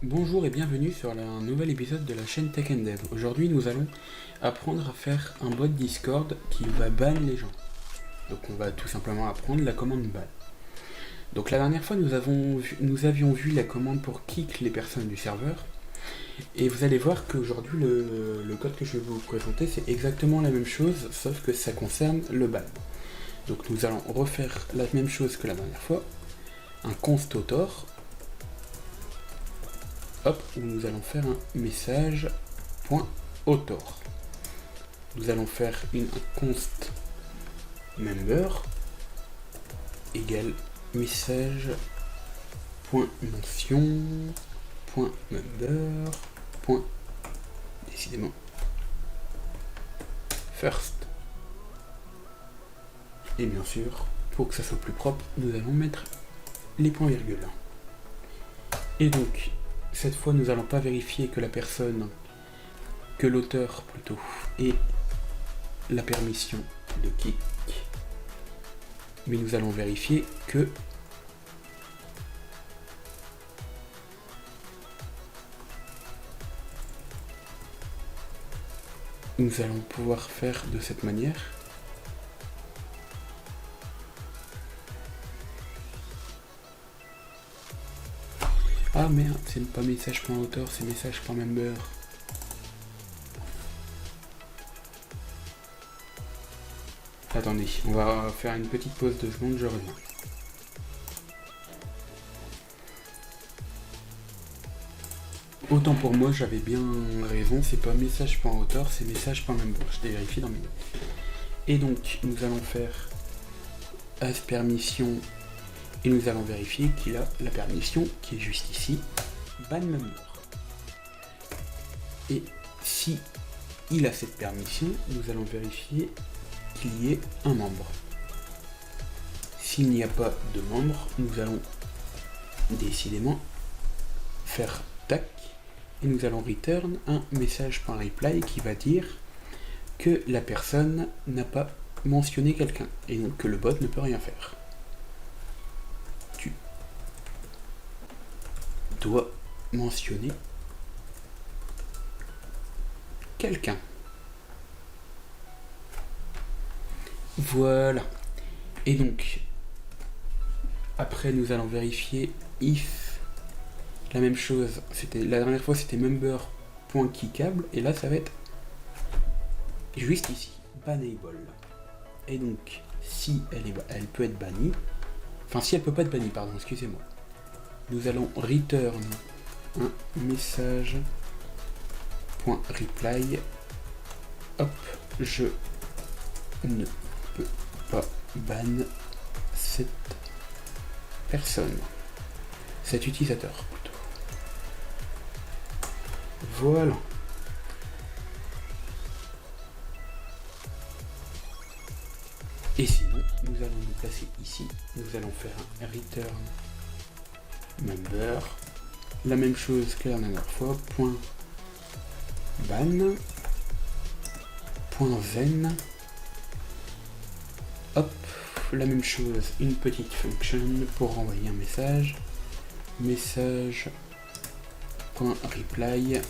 Bonjour et bienvenue sur un nouvel épisode de la chaîne Tech and Dev. Aujourd'hui nous allons apprendre à faire un bot Discord qui va ban les gens. Donc on va tout simplement apprendre la commande ban. Donc la dernière fois nous avions vu la commande pour kick les personnes du serveur. Et vous allez voir qu'aujourd'hui le code que je vais vous présenter c'est exactement la même chose sauf que ça concerne le ban. Donc nous allons refaire la même chose que la dernière fois. Un const author. Hop, où nous allons faire un message.author. Nous allons faire un const member égale message.mention.member. Décidément. First. Et bien sûr, pour que ça soit plus propre, nous allons mettre les points-virgules. Et donc, cette fois, nous n'allons pas vérifier que que l'auteur plutôt, ait la permission de kick, mais nous allons vérifier que nous allons pouvoir faire de cette manière. Ah merde, c'est pas message.author, c'est message.member. Attendez, on va faire une petite pause de secondes, je reviens. Autant pour moi, j'avais bien raison, c'est pas message.author, c'est message.member. Je vérifie dans mes notes. Et donc, nous allons faire as permission. Et nous allons vérifier qu'il a la permission qui est juste ici, ban member. Et si il a cette permission, nous allons vérifier qu'il y ait un membre. S'il n'y a pas de membre, nous allons décidément faire tac et nous allons return un message.reply qui va dire que la personne n'a pas mentionné quelqu'un et donc que le bot ne peut rien faire. Doit mentionner quelqu'un. Voilà. Et donc, après nous allons vérifier if la même chose. La dernière fois c'était member.kickable et là ça va être juste ici, bannable. Et donc, si elle peut être bannie, enfin si elle peut pas être bannie, pardon, excusez-moi. Nous allons return un message.reply. Hop, je ne peux pas ban cette personne. Cet utilisateur plutôt. Voilà. Et sinon, nous allons nous placer ici. Nous allons faire un return member, la même chose que la dernière fois, point ban, point zen, hop, la même chose, une petite function pour renvoyer un message, message.reply,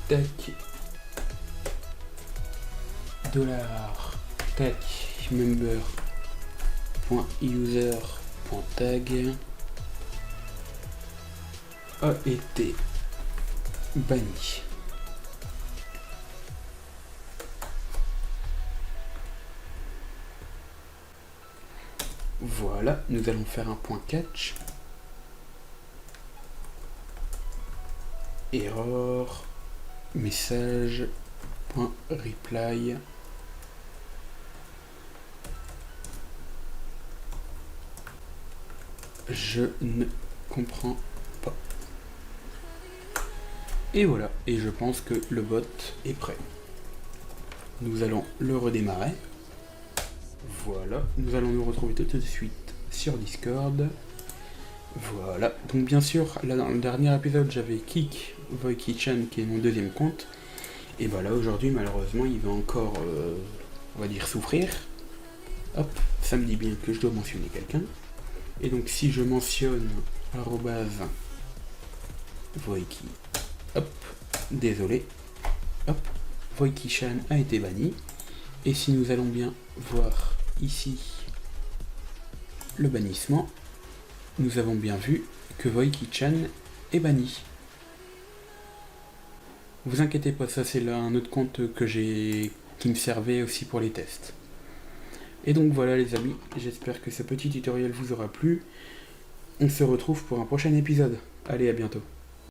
tac, dollar, tac, member.user.tag a été banni. Voilà, nous allons faire un point catch. Error message.reply. Je ne comprends pas. Et voilà, et je pense que le bot est prêt. Nous allons le redémarrer. Voilà, nous allons nous retrouver tout de suite sur Discord. Voilà, donc bien sûr, là dans le dernier épisode, j'avais Kick Void Kitchen qui est mon deuxième compte. Et voilà, aujourd'hui, malheureusement, il va encore, on va dire, souffrir. Hop, ça me dit bien que je dois mentionner quelqu'un. Et donc si je mentionne @voiki, hop, désolé, hop, voiki-chan a été banni. Et si nous allons bien voir ici le bannissement, nous avons bien vu que voiki-chan est banni. Vous inquiétez pas, ça c'est un autre compte qui me servait aussi pour les tests. Et donc voilà les amis, j'espère que ce petit tutoriel vous aura plu. On se retrouve pour un prochain épisode. Allez, à bientôt.